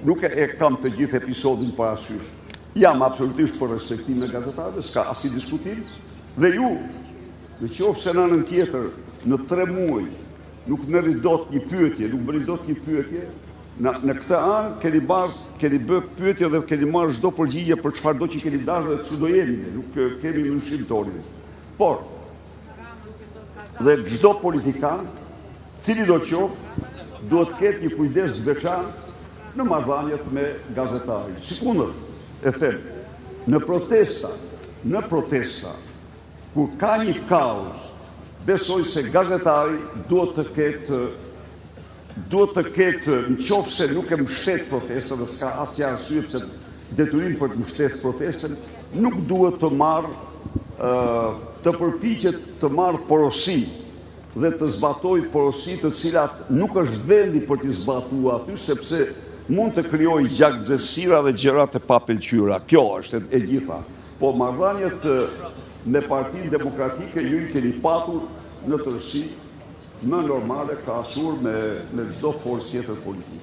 nuk e kam të gjithë episodin parasysh. Jam absolutisht për respektim e gazetarëve, s'ka asnjë diskutim, dhe ju, në qoftë se në anën tjetër, në 3 muaj, nuk më ridot një pyetje, në këtë anë keni bë pyetje dhe keni marrë çdo përgjigje për çfarëdo që keni dashur dhe çu do jemi, nuk kemi ndryshim tonë. Por, dhe çdo politikan, cili do qoftë, duhet të ketë një kujdes veçantë në marrëdhëniet me gazetarin. Sikundër, e them, në protesta, kur ka një kaos, besoj se gazetari duhet të ketë në qoftë se nuk e mbështet protestën dhe s'ka asnjë arsye pse detyrim për të mbështetur protestën, nuk duhet të përpiqet të marrë porosi dhe të zbatoj porosi të cilat nuk është vendi për t'i zbatuar aty, sepse mund të krijojë gjakzësira dhe gjëra të papëlqyera. Kjo është e gjitha. Po marrëdhëniet me Partinë Demokratike ju i keni patur në tërësi më normale krahasuar me çdo forcë tjetër politike.